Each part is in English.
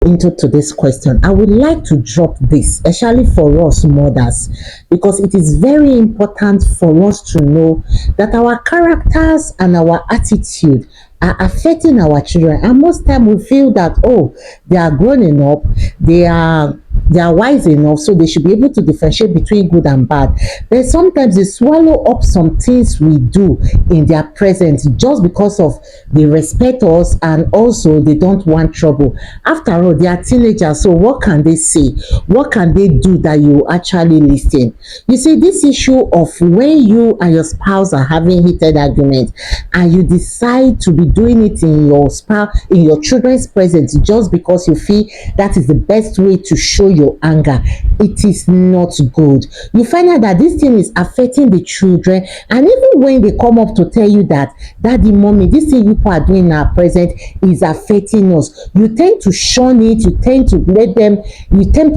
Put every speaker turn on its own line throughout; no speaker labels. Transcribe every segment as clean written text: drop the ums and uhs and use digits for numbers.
into today's question, I would like to drop this, especially for us mothers, because it is very important for us to know that our characters and our attitude are affecting our children. And most time we feel that, oh, they are grown up, they are wise enough, so they should be able to differentiate between good and bad. But sometimes they swallow up some things we do in their presence just because of they respect us, and also they don't want trouble. After all, they are teenagers, so what can they say? What can they do that you actually listen? You see, this issue of when you and your spouse are having heated argument and you decide to be doing it in your children's presence just because you feel that is the best way to show your anger, it is not good. You find out that this thing is affecting the children, and even when they come up to tell you that, daddy, mommy, this thing you are doing in our present is affecting us, you tend to shun it, you tend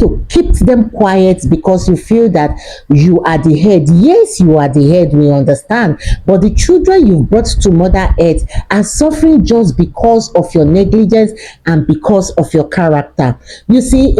to keep them quiet because you feel that you are the head. Yes, you are the head, we understand, but the children you've brought to mother earth are suffering just because of your negligence and because of your character. You see,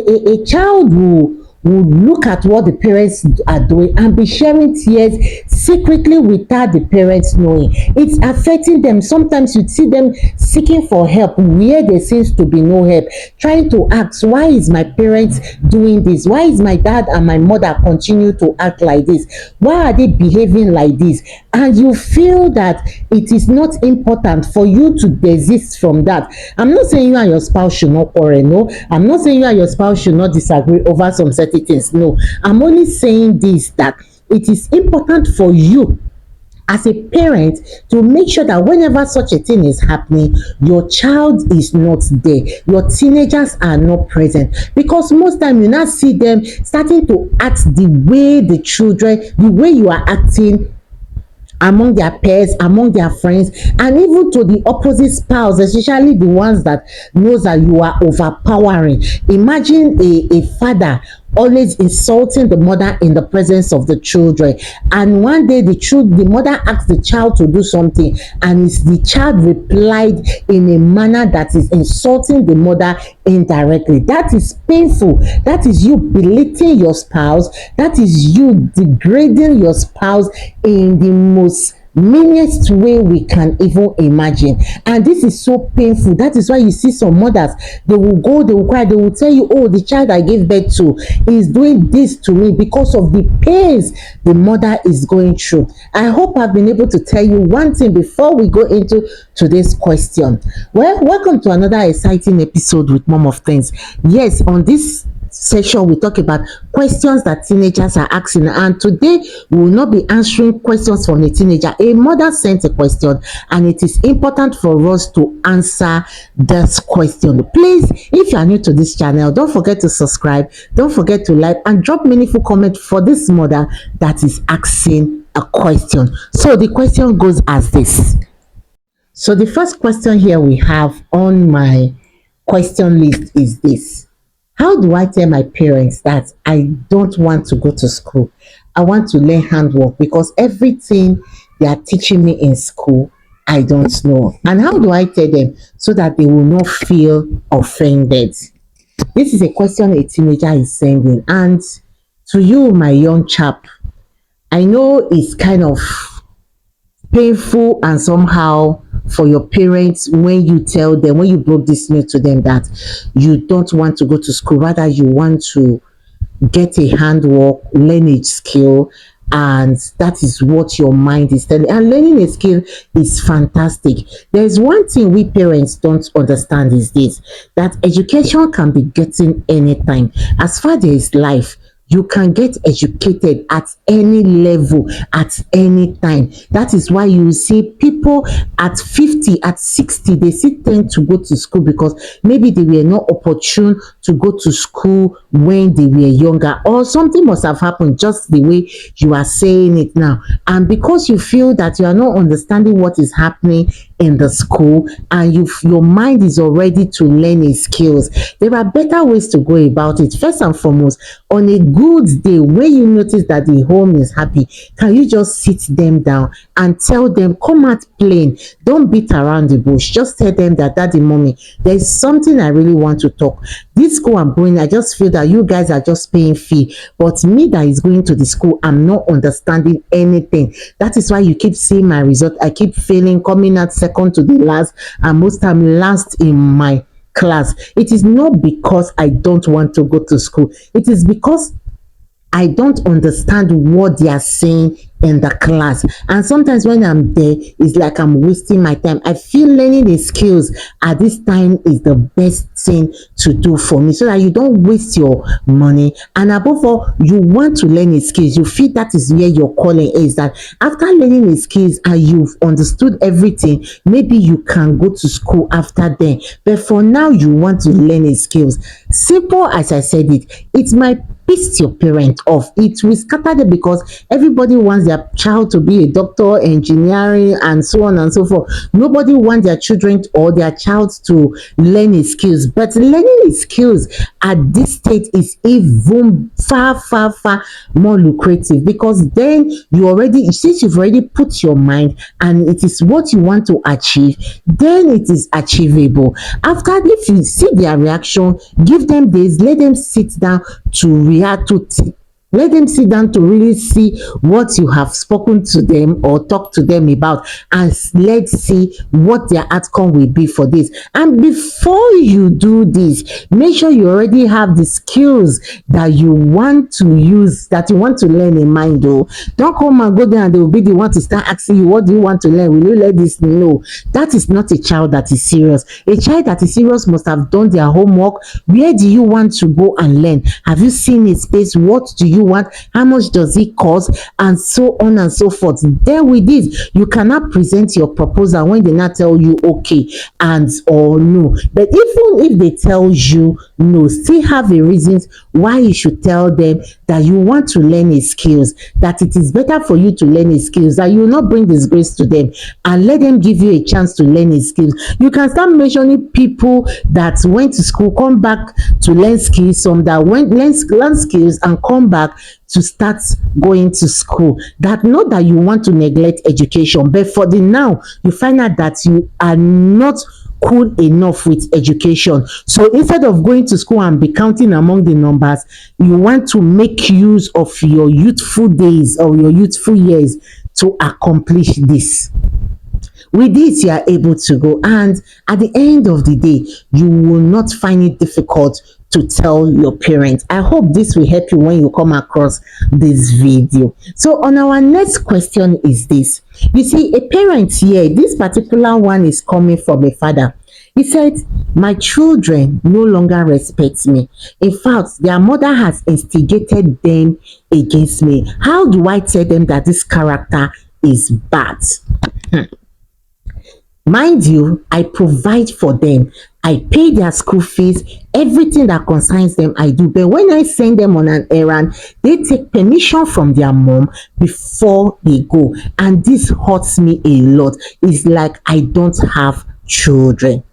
a child will look at what the parents are doing and be sharing tears secretly without the parents knowing. It's affecting them. Sometimes you see them seeking for help where there seems to be no help, trying to ask, why is my parents doing this? Why is my dad and my mother continue to act like this? Why are they behaving like this? And you feel that it is not important for you to desist from that. I'm not saying you and your spouse should not quarrel, no. I'm not saying you and your spouse should not disagree over some certain things, no. I'm only saying this, that it is important for you as a parent to make sure that whenever such a thing is happening, your child is not there, your teenagers are not present, because most time you not see them starting to act the way you are acting among their peers, among their friends, and even to the opposite spouse, especially the ones that knows that you are overpowering. Imagine a father always insulting the mother in the presence of the children, and one day the mother asked the child to do something, and the child replied in a manner that is insulting the mother indirectly. That is painful. That is you belittling your spouse. That is you degrading your spouse in the most meanest way we can even imagine. And this is so painful. That is why you see some mothers, they will cry, they will tell you, oh, the child I gave birth to is doing this to me because of the pains the mother is going through. I hope I've been able to tell you one thing before we go into today's question. Well, welcome to another exciting episode with Mom of Things. Yes, on this session we talk about questions that teenagers are asking, and today we will not be answering questions from a teenager. A mother sent a question, and it is important for us to answer this question. Please, if you are new to this channel, don't forget to subscribe, don't forget to like, and drop meaningful comment for this mother that is asking a question. So the question goes as this. So the first question here we have on my question list is this: how do I tell my parents that I don't want to go to school? I want to learn handwork because everything they are teaching me in school, I don't know. And how do I tell them so that they will not feel offended? This is a question a teenager is sending. And to you, my young chap, I know it's kind of painful and somehow for your parents when you tell them, when you broke this news to them, that you don't want to go to school, rather you want to get a handwork, learn a skill, and that is what your mind is telling. And learning a skill is fantastic. There's one thing we parents don't understand is this, that education can be getting anytime. As far as life, you can get educated at any level, at any time. That is why you see people at 50, at 60, they still tend to go to school because maybe they were not opportune to go to school when they were younger, or something must have happened just the way you are saying it now. And because you feel that you are not understanding what is happening in the school, and your mind is already to learn a skills, there are better ways to go about it. First and foremost, on a good day when you notice that the home is happy, can you just sit them down and tell them, come out plain, don't beat around the bush, just tell them that, daddy, mommy, there's something I really want to talk. This school I'm going, I just feel that you guys are just paying fee, but me that is going to the school, I'm not understanding anything. That is why you keep seeing my result. I keep failing, coming out second to the last, and most time last in my class. It is not because I don't want to go to school. It is because I don't understand what they are saying in the class. And sometimes when I'm there, it's like I'm wasting my time. I feel learning the skills at this time is the best thing to do for me, so that you don't waste your money. And above all, you want to learn the skills. You feel that is where your calling is. That after learning the skills and you've understood everything, maybe you can go to school after then. But for now, you want to learn the skills. Simple as I said it might piss your parent off. It will scatter them, because everybody wants their child to be a doctor, engineering, and so on and so forth. Nobody wants their children or their child to learn his skills. But learning his skills at this stage is even far, far, far more lucrative, because then since you've already put your mind and it is what you want to achieve, then it is achievable. After, if you see their reaction, give them this, let them sit down to react to let them sit down to really see what you have spoken to them or talk to them about, and let's see what their outcome will be for this. And before you do this, make sure you already have the skills that you want to use, that you want to learn in mind. Though, don't come and go there and they will be the one to start asking you, what do you want to learn? Will you let this? No, that is not a child that is serious. A child that is serious must have done their homework. Where do you want to go and learn? Have you seen a space? What do you want? How much does it cost? And so on and so forth. Then with this, you cannot present your proposal when they not tell you okay and or no. But even if they tell you no, still have a reasons why you should tell them that you want to learn a skills, that it is better for you to learn a skills, that you will not bring disgrace to them, and let them give you a chance to learn a skills. You can start mentioning people that went to school, come back to learn skills, some that went learn skills and come back to start going to school. That, not that you want to neglect education, but for the now, you find out that you are not cool enough with education. So instead of going to school and be counting among the numbers, you want to make use of your youthful days or your youthful years to accomplish this. With this, you are able to go, and at the end of the day, you will not find it difficult to tell your parents. I hope this will help you when you come across this video. So on our next question is this. You see, a parent here, this particular one is coming from a father. He said, my children no longer respect me. In fact, their mother has instigated them against me. How do I tell them that this character is bad? Mind you, I provide for them. I pay their school fees, everything that concerns them I do. But when I send them on an errand, they take permission from their mom before they go. And this hurts me a lot. It's like I don't have children.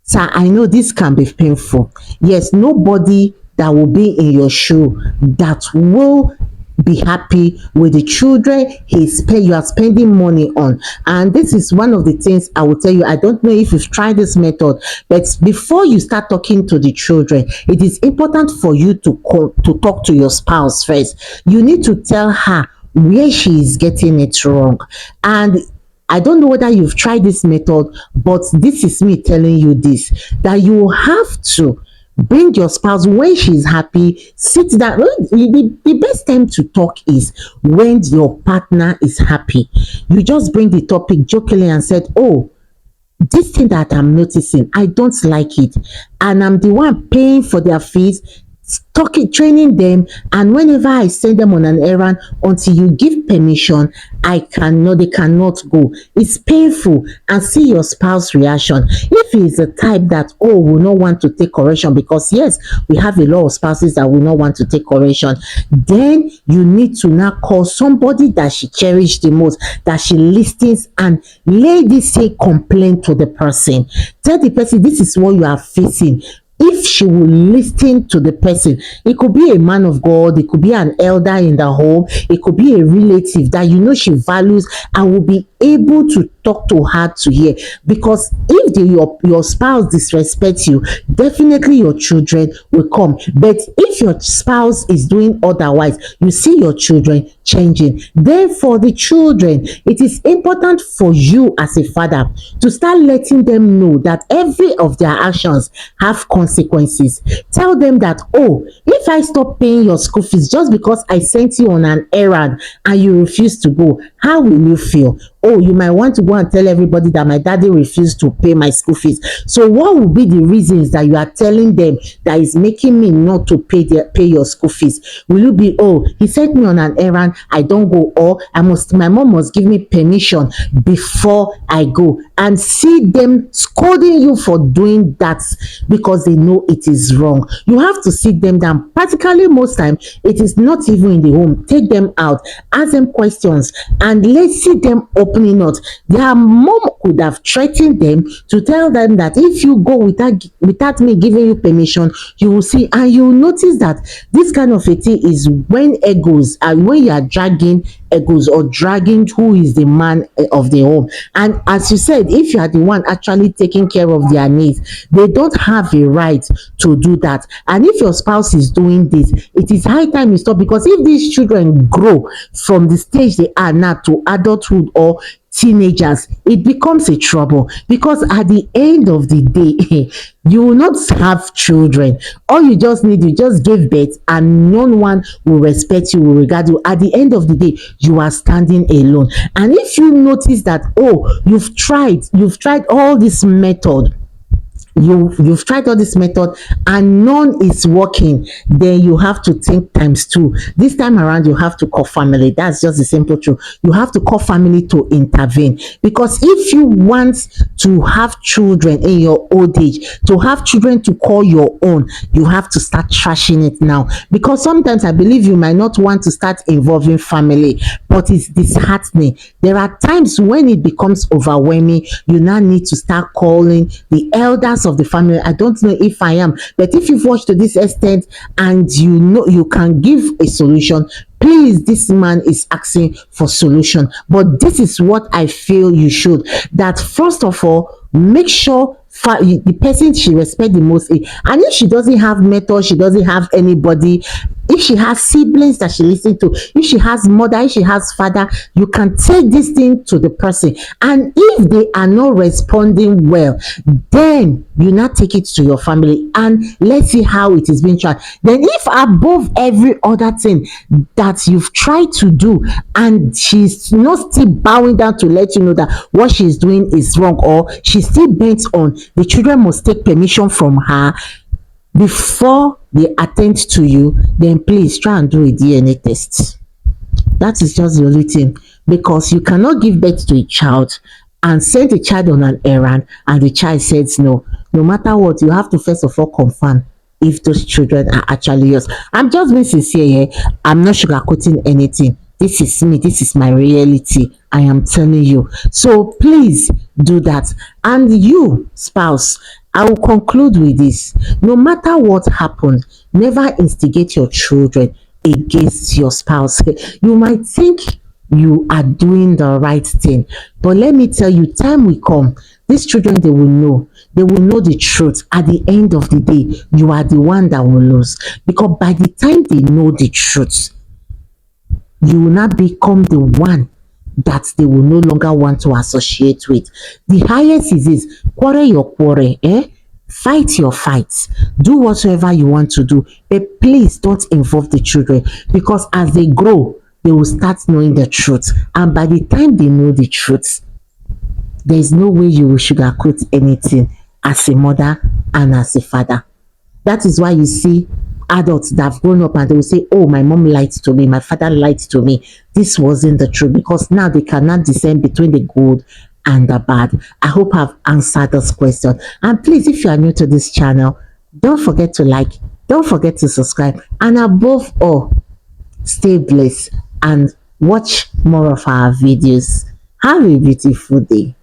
So I know this can be painful. Yes, nobody that will be in your shoe that will be happy with the children you are spending money on. And this is one of the things I will tell you. I don't know if you've tried this method, but before you start talking to the children, it is important for you to talk to your spouse first. You need to tell her where she is getting it wrong. And I don't know whether you've tried this method, but this is me telling you this, that you have to bring your spouse when she's happy, sit down. The best time to talk is when your partner is happy. You just bring the topic jokingly and said, oh, this thing that I'm noticing, I don't like it. And I'm the one paying for their fees, talking, training them, and whenever I send them on an errand, until you give permission, they cannot go. It's painful. And see your spouse reaction. If he's the type that, oh, will not want to take correction, because yes, we have a lot of spouses that will not want to take correction, then you need to now call somebody that she cherishes the most, that she listens, and lay this say complaint to the person. Tell the person this is what you are facing. If she will listen to the person, it could be a man of God, it could be an elder in the home, it could be a relative that you know she values and will be able to talk to her to hear. Because if your spouse disrespects you, definitely your children will come. But if your spouse is doing otherwise, you see your children changing. Therefore, the children, it is important for you as a father to start letting them know that every of their actions have consequences. Tell them that, oh, if I stop paying your school fees just because I sent you on an errand and you refuse to go, how will you feel? Oh, you might want to go and tell everybody that my daddy refused to pay my school fees. So what will be the reasons that you are telling them that is making me not to pay your school fees? Will you be, oh, he sent me on an errand, I don't go, or my mom must give me permission before I go? And see them scolding you for doing that because they know it is wrong. You have to sit them down. Practically most time, it is not even in the home. Take them out, ask them questions, and let's see them opening up. Their mom could have threatened them to tell them that if you go without me giving you permission, you will see. And you will notice that this kind of a thing is when egos, and when you are dragging egos or dragging who is the man of the home. And as you said, if you are the one actually taking care of their needs, they don't have a right to do that. And if your spouse is doing this, it is high time you stop. Because if these children grow from the stage they are now to adulthood or teenagers, it becomes a trouble. Because at the end of the day, you will not have children. All you just need, you just give birth, and no one will respect you, will regard you. At the end of the day, you are standing alone. And if you notice that, oh, you've tried all this method, you've tried all this method and none is working, then you have to think times two. This time around, you have to call family. That's just the simple truth. You have to call family to intervene. Because if you want to have children in your old age, to have children to call your own, you have to start trashing it now. Because sometimes I believe you might not want to start involving family, but it's disheartening. There are times when it becomes overwhelming. You now need to start calling the elders of the family. I don't know if I am, but if you've watched to this extent and you know you can give a solution, please, this man is asking for solution. But this is what I feel you should. That first of all, make sure the person she respect the most, and if she doesn't have mentor, she doesn't have anybody, if she has siblings that she listens to, if she has mother, if she has father, you can take this thing to the person. And if they are not responding well, then you now take it to your family and let's see how it is being tried. Then if above every other thing that you've tried to do and she's not still bowing down to let you know that what she's doing is wrong, or she's still bent on the children must take permission from her before they attend to you, then please try and do a DNA test. That is just the only thing. Because you cannot give birth to a child and send a child on an errand and the child says no. No matter what, you have to first of all confirm if those children are actually yours. I'm just being sincere here. I'm not sugarcoating anything. This is me. This is my reality. I am telling you. So please do that. And you, spouse, I will conclude with this. No matter what happened, never instigate your children against your spouse. You might think you are doing the right thing, but let me tell you, time will come. These children, they will know. They will know the truth. At the end of the day, you are the one that will lose. Because by the time they know the truth, you will not become the one that they will no longer want to associate with. The highest is this: quarrel your quarrel, fight your fights, do whatever you want to do, but please don't involve the children, because as they grow, they will start knowing the truth. And by the time they know the truth, there is no way you will sugarcoat anything as a mother and as a father. That is why you see, adults that have grown up and they will say, oh, my mom lied to me, my father lied to me. This wasn't the truth, because now they cannot discern between the good and the bad. I hope I've answered this question. And please, if you are new to this channel, don't forget to like, don't forget to subscribe, and above all, stay blessed and watch more of our videos. Have a beautiful day.